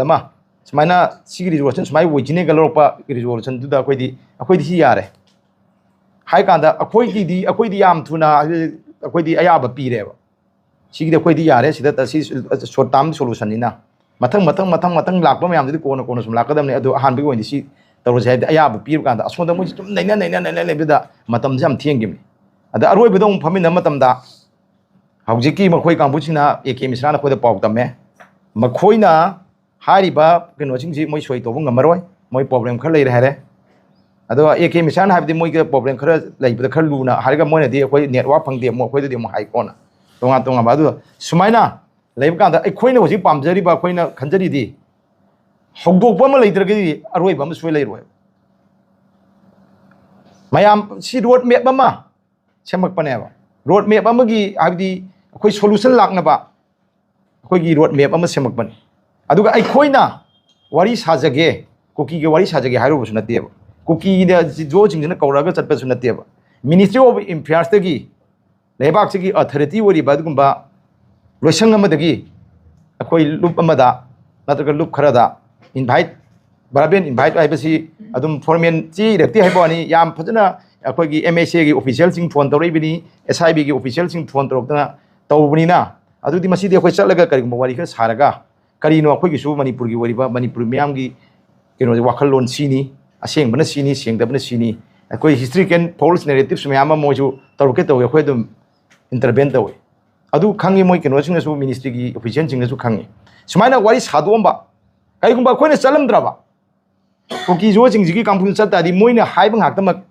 ꯑꯃ ꯁꯨꯃꯥꯏꯅ ꯁꯤꯒꯤ ꯔꯤꯖꯣꯂꯨꯁꯟ ꯁꯨꯃꯥꯏꯅ ꯋꯤꯖꯤꯅꯦꯒ ꯂꯧꯔꯛꯄ ꯔꯤꯖꯣꯂꯨꯁꯟꯗꯨꯗ ꯑꯩꯈꯣꯏꯗꯤ ꯁꯤ ꯌꯥꯔꯦ ꯍꯥꯏ ꯀꯥꯟꯗ ꯑꯩꯈꯣꯏꯗꯤ ꯌꯥꯝ ꯊꯨꯅ ꯑꯩꯈꯣꯏꯗꯤ ꯑꯌꯥꯕ ꯄꯤꯔꯦꯕ ꯁꯤꯒꯤꯗꯤ ꯑꯩꯈꯣꯏꯗꯤ ꯌꯥꯔꯦ ꯁꯤꯗ ꯁꯤ ꯁꯣꯔꯠ ꯇꯥꯔꯝ ꯁꯣꯂꯨꯁꯟꯅꯤꯅ ꯃꯊꯪ ꯂꯥꯛꯄ ꯃꯌꯥꯝꯗꯨꯗꯤ ꯀꯣꯟꯅ ꯁꯨꯝ ꯂꯥꯛꯀꯗꯕꯅꯤ ꯑꯗꯣ ꯑꯍꯥꯟꯕꯒꯤ ꯑꯣꯏꯅꯗꯤ ꯁꯤ ꯇꯧꯔꯁꯦ ꯍꯥꯏꯕꯗꯤ ꯑꯌꯥꯕ ꯄꯤꯔ ꯀꯥꯟꯗ ꯑꯁꯣꯝꯗ ꯃꯣꯏꯁꯤ ꯁꯨꯝ ꯅꯩꯅ ꯂꯩꯕꯗ ꯃꯇꯝꯁꯦ ꯌꯥꯝ ꯊꯦꯡꯈꯤꯕꯅꯤ ꯑꯗ ꯑꯔꯣꯏꯕꯗ ꯑꯃꯨꯛ ꯐꯝꯃꯤꯟꯅꯕ ꯃꯇꯝꯗ ꯍꯧꯖꯤꯛꯀꯤ ꯃꯈꯣꯏ ꯀꯥꯡꯕꯨꯁꯤꯡꯅ AK ꯃꯤꯁ꯭ꯔꯥꯅ ꯑꯩꯈꯣꯏꯗ ꯄꯥꯎ ꯇꯝꯃꯦ ꯃꯈꯣꯏꯅ ꯍꯥꯏꯔꯤꯕ ꯀꯩꯅꯣꯁꯤꯡꯁꯤ ꯃꯣꯏ ꯁꯣꯏ ꯇꯧꯕ ꯉꯝꯃꯔꯣꯏ ꯃꯣꯏ ꯄ꯭ꯔꯣꯕ꯭ꯂꯦꯝ ꯈꯔ ꯂꯩꯔꯦ ꯍꯥꯏꯔꯦ ꯑꯗꯣ AK ꯃꯤꯁ꯭ꯔꯥꯅ ꯍꯥꯏꯕꯗꯤ ꯃꯣꯏꯒꯤ ꯄ꯭ꯔꯣꯕ꯭ꯂꯦꯝꯈꯔ ꯂꯩꯕꯗ ꯈꯔ ꯂꯨꯅ ꯍꯥꯏꯔꯒ ꯃꯣꯏꯅꯗꯤ ꯑꯩꯈꯣꯏ ꯅꯦꯠꯋꯥꯔꯛ ꯐꯪꯗꯦ ꯑꯩꯈꯣꯏꯗꯗꯤ ꯑꯃꯨꯛ ꯍꯥꯏꯀꯣꯅ ꯇꯣꯉꯥꯟꯕ ꯑꯗꯨꯒ ꯁꯨꯃꯥꯏꯅ ꯂꯩꯕ ꯀꯥꯟꯗ ꯑꯩꯈꯣꯏꯅ ꯍꯧꯖꯤꯛ ꯄꯥꯝꯖꯔꯤꯕ ꯑꯩꯈꯣꯏꯅ ꯈꯟꯖꯔꯤꯗꯤ ꯍꯧꯗꯣꯛꯄ ꯑꯃ ꯂꯩꯇ꯭ꯔꯒꯗꯤ ꯑꯔꯣꯏꯕ ꯑꯃ ꯁꯣꯏ ꯂꯩꯔꯣꯏ ꯃꯌꯥꯝ ꯁꯤ ꯔꯣꯗ ꯃꯦꯞ ꯑꯃ ꯁꯦꯝꯃꯛꯄꯅꯦꯕ ꯔꯣꯗ ꯃꯦꯞ ꯑꯃꯒꯤ ꯍꯥꯏꯕꯗꯤ ꯑꯩꯈꯣꯏ ꯁꯣꯂꯨꯁꯟ ꯂꯥꯛꯅꯕ ꯑꯩꯈꯣꯏꯒꯤ ꯔꯣꯗ ꯃꯦꯞ ꯑꯃ ꯁꯦꯝꯃꯛꯄꯅꯤ ꯑꯗꯨꯒ ꯑꯩꯈꯣꯏꯅ ꯋꯥꯔꯤ ꯁꯥꯖꯒꯦ ꯀꯨꯀꯤꯒꯤ ꯋꯥꯔꯤ ꯁꯥꯖꯒꯦ ꯍꯥꯏꯔꯨꯕꯁꯨ ꯅꯠꯇꯦꯕ ꯀꯨꯀꯤꯗ ꯖꯣꯁꯤꯡꯁꯤꯅ ꯀꯧꯔꯒ ꯆꯠꯄꯁꯨ ꯅꯠꯇꯦꯕ ꯃꯤꯅꯤꯁꯇ꯭ꯔꯤ ꯑꯣꯐ ꯑꯦꯐꯤꯌꯔꯁꯇꯒꯤ ꯂꯩꯕꯥꯛꯁꯤꯒꯤ ꯑꯊꯣꯔꯤꯇꯤ ꯑꯣꯏꯔꯤꯕ ꯑꯗꯨꯒꯨꯝꯕ ꯂꯣꯏꯁꯪ ꯑꯃꯗꯒꯤ ꯑꯩꯈꯣꯏ ꯂꯨꯞ ꯑꯃꯗ ꯅꯠꯇ꯭ꯔꯒ ꯂꯨꯞ ꯈꯔꯗ ꯚꯔꯕꯦꯟ ꯏꯟꯚꯥꯏꯠ ꯍꯥꯏꯕꯁꯤ ꯑꯗꯨꯝ ꯐꯣꯔꯃꯦꯜ ꯆꯦ ꯏꯔꯛꯇꯦ ꯍꯥꯏꯕ ꯋꯥꯅꯤ ꯌꯥꯝ ꯐꯖꯅ ꯑꯩꯈꯣꯏꯒꯤ MSAꯒꯤ ꯑꯣꯐꯤꯁꯤꯌꯦꯜꯁꯤꯡ ꯐꯣꯟ ꯇꯧꯔꯛꯏꯕꯅꯤ SIBꯒꯤ ꯑꯣꯐꯤꯁꯤꯌꯦꯜꯁꯤꯡ ꯐꯣन ꯇꯧꯔꯛꯇꯅ ꯇꯧꯕꯅꯤना ꯑꯗꯨꯗꯤ ꯃꯁꯤꯗꯤ ꯑꯩꯈꯣꯏ ꯆꯠꯂꯒ ꯀꯔꯤꯒꯨꯝꯕ ꯋꯥꯔꯤ ꯈꯔ ꯁꯥꯔꯒ ꯀꯔꯤꯅꯣ ꯑꯩꯈꯣꯏꯒꯤꯁꯨ ꯃꯅꯤꯄꯨꯔꯒꯤ ꯑꯣꯏꯔꯤꯕ ꯃꯅꯤꯄꯨꯔ ꯃꯤꯌꯥꯝꯒꯤ ꯀꯩꯅꯣꯁꯦ ꯋꯥꯈꯜꯂꯣꯟ ꯁꯤꯅꯤ ꯑꯁꯦꯡꯕꯅ ꯁꯤꯅꯤ ꯁꯦꯡꯗꯕꯅ ꯁꯤꯅꯤ ꯑꯩꯈꯣꯏ ꯍꯤꯁꯇ꯭ꯔꯤꯀꯦꯜ ꯐꯣꯜꯁ ꯅꯦꯔꯦꯇꯤꯞꯁ ꯃꯌꯥꯝ ꯑꯃ ꯃꯣꯏꯁꯨ ꯇꯧꯔꯛꯀꯦ ꯇꯧꯋꯤ ꯑꯩꯈꯣꯏ ꯑꯗꯨꯝ ꯏꯟꯇꯔꯚꯦꯟ ꯇꯧꯋꯤ ꯑꯗꯨ ꯈꯪꯉꯤ ꯃꯣꯏ ꯀꯩꯅꯣꯁꯤꯡꯅꯁꯨ ꯃꯤꯅꯤꯁꯇ꯭ꯔꯤꯒꯤ ꯑꯣꯐꯤꯁꯤꯌꯦꯜꯁꯤꯡꯅꯁꯨ ꯈꯪꯉꯤ ꯁꯨꯃꯥꯏꯅ ꯋꯥꯔꯤ ꯁꯥꯗꯣꯛꯑꯝꯕ ꯀꯩꯒꯨꯝꯕ ꯑꯩꯈꯣꯏꯅ ꯆꯠꯂꯝꯗ꯭ꯔꯕ ꯀꯨꯀꯤ ꯖꯣꯁꯤꯡꯁꯤꯒꯤ ꯀꯥꯡꯕꯨ ꯆꯠ ꯇꯥꯔꯗꯤ ꯃꯣꯏꯅ ꯍꯥꯏꯕ ꯉꯥꯛꯇꯃꯛ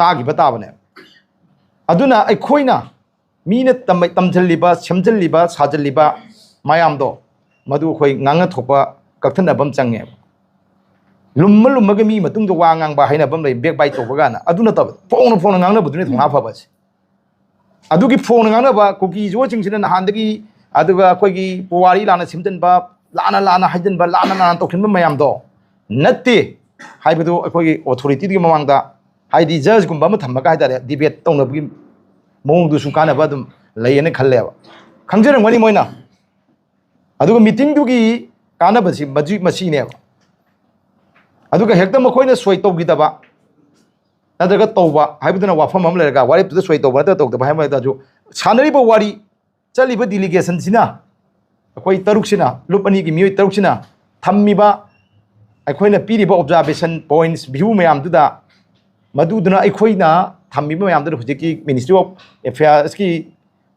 ꯇꯥꯈꯤꯕ ꯇꯥꯕꯅꯦ ꯑꯗꯨꯅ ꯑꯩꯈꯣꯏꯅ ꯃꯤꯅ ꯇꯝꯁꯤꯜꯂꯤꯕ ꯁꯦꯝꯖꯤꯜꯂꯤꯕ ꯁꯥꯖꯤꯜꯂꯤꯕ ꯃꯌꯥꯝꯗꯣ ꯃꯗꯨ ꯑꯩꯈꯣꯏ ꯉꯥꯡꯅ ꯊꯣꯛꯄ ꯀꯛꯊꯠꯅꯕ ꯑꯃ ꯆꯪꯉꯦꯕ ꯂꯨꯝꯃꯒ ꯃꯤ ꯃꯇꯨꯡꯗ ꯋꯥ ꯉꯥꯡꯕ ꯍꯥꯏꯅꯕ ꯑꯃ ꯂꯩ ꯕꯦꯛ ꯕꯥꯏꯠ ꯇꯧꯕ ꯀꯥꯟꯗ ꯑꯗꯨ ꯅꯠꯇꯕ ꯐꯣꯡꯅ ꯉꯥꯡꯅꯕꯗꯨꯅꯤ ꯊꯧꯅꯥ ꯐꯕꯁꯦ ꯑꯗꯨꯒꯤ ꯐꯣꯡꯅ ꯉꯥꯡꯅꯕ ꯀꯨꯀꯤ ꯖꯣꯁꯤꯡꯁꯤꯅ ꯅꯍꯥꯟꯗꯒꯤ ꯑꯗꯨꯒ ꯑꯩꯈꯣꯏꯒꯤ ꯄꯨꯋꯥꯔꯤ ꯂꯥꯟꯅ ꯁꯦꯝꯖꯤꯟꯕ ꯂꯥꯟꯅ ꯍꯥꯏꯖꯤꯟꯕ ꯂꯥꯟꯅ ꯇꯧꯁꯤꯟꯕ ꯃꯌꯥꯝꯗꯣ ꯅꯠꯇꯦ ꯍꯥꯏꯕꯗꯨ ꯑꯩꯈꯣꯏꯒꯤ ꯑꯣꯊꯣꯔꯤꯇꯤꯒꯤ ꯃꯃꯥꯡꯗ ꯍꯥꯏꯗꯤ ꯖꯖꯒꯨꯝꯕ ꯑꯃ ꯊꯝꯃꯒ ꯍꯥꯏꯇꯥꯔꯦ ꯗꯤꯕꯦꯠ ꯇꯧꯅꯕꯒꯤ ꯃꯑꯣꯡꯗꯨꯁꯨ ꯀꯥꯟꯅꯕ ꯑꯗꯨꯝ ꯂꯩꯌꯦꯅ ꯈꯜꯂꯦꯕ ꯈꯪꯖꯔꯝꯒꯅꯤ ꯃꯣꯏꯅ ꯑꯗꯨꯒ ꯃꯤꯇꯤꯡꯗꯨꯒꯤ ꯀꯥꯟꯅꯕꯁꯤ ꯃꯁꯤꯅꯦꯕ ꯑꯗꯨꯒ ꯍꯦꯛꯇ ꯃꯈꯣꯏꯅ ꯁꯣꯏ ꯇꯧꯈꯤꯗꯕ ꯅꯠꯇ꯭ꯔꯒ ꯇꯧꯕ ꯍꯥꯏꯕꯗꯨꯅ ꯋꯥꯐꯝ ꯑꯃ ꯂꯩꯔꯒ ꯋꯥꯔꯦꯞꯇꯨꯗ ꯁꯣꯏ ꯇꯧꯕ ꯅꯠꯇ꯭ꯔꯒ ꯇꯧꯗꯕ ꯍꯥꯏꯕ ꯃꯇꯝꯗꯁꯨ ꯁꯥꯟꯅꯔꯤꯕ ꯋꯥꯔꯤ ꯆꯠꯂꯤꯕ ꯗꯤꯂꯤꯒꯦꯁꯟꯁꯤꯅ ꯑꯩꯈꯣꯏ ꯇꯔꯨꯛꯁꯤꯅ ꯂꯨꯞ ꯑꯅꯤꯒꯤ ꯃꯤꯑꯣꯏ ꯇꯔꯨꯛꯁꯤꯅ ꯊꯝꯃꯤꯕ ꯑꯩꯈꯣꯏꯅ ꯄꯤꯔꯤꯕ ꯑꯣꯕꯖꯥꯔꯕꯦꯁꯟ ꯄꯣꯏꯟꯠꯁ ꯚ꯭ꯌꯨ ꯃꯌꯥꯝꯗꯨꯗ ꯃꯗꯨꯗꯨꯅ ꯑꯩꯈꯣꯏꯅ ꯊꯝꯃꯤꯕ ꯃꯌꯥꯝꯗꯨꯅ ꯍꯧꯖꯤꯛꯀꯤ ꯃꯤꯅꯤꯁꯇ꯭ꯔꯤ ꯑꯣꯐ ꯑꯦꯐꯤꯌꯔꯁꯀꯤ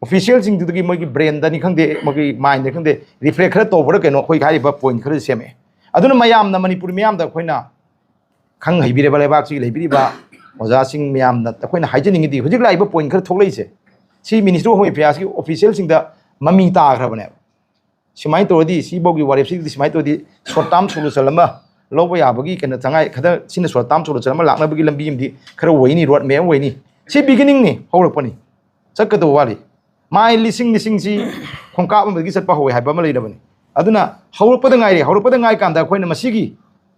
ꯑꯣꯐꯤꯁꯤꯌꯦꯜꯁꯤꯡꯗꯨꯗꯒꯤ ꯃꯣꯏꯒꯤ ꯕ꯭ꯔꯦꯟꯗꯅꯤ ꯈꯪꯗꯦ ꯃꯣꯏꯒꯤ ꯃꯥꯏꯟꯗꯅꯤ ꯈꯪꯗꯦ ꯔꯤꯐ꯭ꯂꯦꯛ ꯈꯔ ꯇꯧꯕ꯭ꯔꯥ ꯀꯩꯅꯣ ꯑꯩꯈꯣꯏ ꯍꯥꯏꯔꯤꯕ ꯄꯣꯏꯟꯠ ꯈꯔ ꯁꯦꯝꯃꯛꯑꯦ ꯑꯗꯨꯅ ꯃꯌꯥꯝꯅ ꯃꯅꯤꯄꯨꯔ ꯃꯤꯌꯥꯝꯗ ꯑꯩꯈꯣꯏꯅ ꯈꯪ ꯍꯩꯕꯤꯔꯕ ꯂꯩꯕꯥꯛꯁꯤꯒꯤ ꯂꯩꯕꯤꯔꯤꯕ ꯑꯣꯖꯥꯁꯤꯡ ꯃꯌꯥꯝꯅ ꯑꯩꯈꯣꯏꯅ ꯍꯥꯏꯖꯅꯤꯡꯉꯤꯗꯤ ꯍꯧꯖꯤꯛ ꯂꯥꯛꯏꯕ ꯄꯣꯏꯟꯠ ꯈꯔ ꯊꯣꯛꯂꯛꯏꯁꯦ ꯁꯤ ꯃꯤꯅꯤꯁꯇ꯭ꯔꯤ ꯑꯣꯐ ꯑꯦꯐꯤꯌꯔꯁꯀꯤ ꯑꯣꯐꯤꯁꯤꯌꯦꯜꯁꯤꯡꯗ ꯃꯃꯤ ꯇꯥꯈ꯭ꯔꯕꯅꯦꯕ ꯁꯨꯃꯥꯏꯅ ꯇꯧꯔꯗꯤ ꯁꯤꯐꯥꯎꯒꯤ ꯋꯥꯔꯦꯞꯁꯤꯗꯤ ꯁꯨꯃꯥꯏꯅ ꯇꯧꯔꯗꯤ ꯁꯣꯔꯠ ꯇꯥꯔꯝ ꯁꯣꯂꯨꯁꯟ ꯑꯃ ꯂꯧꯕ ꯌꯥꯕꯒꯤ ꯀꯩꯅꯣ ꯇꯉꯥꯏ ꯈꯔ ꯁꯤꯅ ꯁꯣꯔꯠ ꯇꯥꯔꯝ ꯁꯣꯂꯨꯁꯟ ꯑꯃ ꯂꯥꯛꯅꯕꯒꯤ ꯂꯝꯕꯤ ꯑꯃꯗꯤ ꯈꯔ ꯑꯣꯏꯅꯤ ꯔꯣꯗ ꯃꯦꯞ ꯑꯃ ꯑꯣꯏꯅꯤ ꯁꯤ ꯕꯤꯒꯤꯅꯤꯡꯅꯤ ꯍꯧꯔꯛꯄꯅꯤ ꯆꯠꯀꯗꯧꯕ ꯋꯥꯠꯂꯤ ꯃꯥꯏ ꯂꯤꯁꯤꯡꯁꯤ ꯈꯣꯡꯀꯥꯞ ꯑꯃꯗꯒꯤ ꯆꯠꯄ ꯍꯧꯋꯦ ꯍꯥꯏꯕ ꯑꯃ ꯂꯩꯔꯕꯅꯤ ꯑꯗꯨꯅ ꯍꯧꯔꯛꯄꯗ ꯉꯥꯏ ꯀꯥꯟꯗ ꯑꯩꯈꯣꯏꯅ ꯃꯁꯤꯒꯤ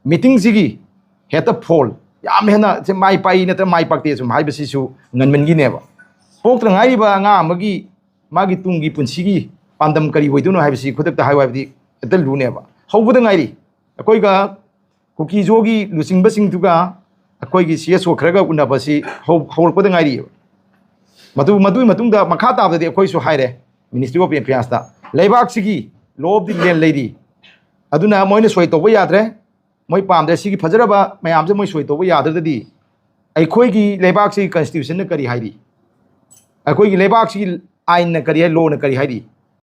ꯃꯤꯇꯤꯡꯁꯤꯒꯤ ꯍꯦꯛꯇ ꯐꯣꯜ ꯌꯥꯝ ꯍꯦꯟꯅ ꯃꯥꯏ ꯄꯥꯛꯏ ꯅꯠꯇ꯭ꯔꯒ ꯃꯥꯏ ꯄꯥꯛꯇꯦ ꯁꯨꯝ ꯍꯥꯏꯕꯁꯤꯁꯨ ꯉꯟꯃꯟꯒꯤꯅꯦꯕ ꯄꯣꯛꯇ ꯉꯥꯏꯔꯤꯕ ꯑꯉꯥꯡ ꯑꯃꯒꯤ ꯃꯥꯒꯤ ꯇꯨꯡꯒꯤ ꯄꯨꯟꯁꯤꯒꯤ ꯄꯥꯟꯗꯝ ꯀꯔꯤ ꯑꯣꯏꯗꯣꯏꯅꯣ ꯍꯥꯏꯕꯁꯤ ꯈꯨꯗꯛꯇ ꯍꯥꯏꯌꯨ ꯍꯥꯏꯕꯗꯤ ꯍꯦꯛꯇ ꯂꯨꯅꯦꯕ ꯍꯧꯕꯗ ꯉꯥꯏꯔꯤ ꯑꯩꯈꯣꯏꯒ ꯀꯨꯀꯤꯖꯣꯒꯤ ꯂꯨꯆꯤꯡꯕꯁꯤꯡꯗꯨꯒ ꯑꯩꯈꯣꯏꯒꯤ CSO ꯈꯔꯒ ꯎꯅꯕꯁꯤ ꯍꯧꯔꯛꯄꯗ ꯉꯥꯏꯔꯤꯑꯕ ꯃꯗꯨꯒꯤ ꯃꯇꯨꯡꯗ ꯃꯈꯥ ꯇꯥꯕꯗꯗꯤ ꯑꯩꯈꯣꯏꯁꯨ ꯍꯥꯏꯔꯦ ꯃꯤꯅꯤꯁꯇ꯭ꯔꯤ ꯑꯣꯐ ꯑꯦꯐꯤꯌꯔꯁꯇ ꯂꯩꯕꯥꯛꯁꯤꯒꯤ ꯂꯣ ꯑꯣꯐ ꯗꯤ ꯂꯦꯟ ꯂꯩꯔꯤ ꯑꯗꯨꯅ ꯃꯣꯏꯅ ꯁꯣꯏ ꯇꯧꯕ ꯌꯥꯗ꯭ꯔꯦ ꯃꯣꯏ ꯄꯥꯝꯗ꯭ꯔꯦ ꯁꯤꯒꯤ ꯐꯖꯔꯕ ꯃꯌꯥꯝꯁꯦ ꯃꯣꯏ ꯁꯣꯏ ꯇꯧꯕ ꯌꯥꯗ꯭ꯔꯒꯗꯤ ꯑꯩꯈꯣꯏꯒꯤ ꯂꯩꯕꯥꯛꯁꯤꯒꯤ ꯀꯟꯁꯇꯤꯇ꯭ꯌꯨꯁꯟꯅ ꯀꯔꯤ ꯍꯥꯏꯔꯤ ꯑꯩꯈꯣꯏꯒꯤ ꯂꯩꯕꯥꯛꯁꯤꯒꯤ ꯑꯥꯏꯟꯅ ꯀꯔꯤ ꯍꯥꯏ ꯂꯣꯅ ꯀꯔꯤ ꯍꯥꯏꯔꯤ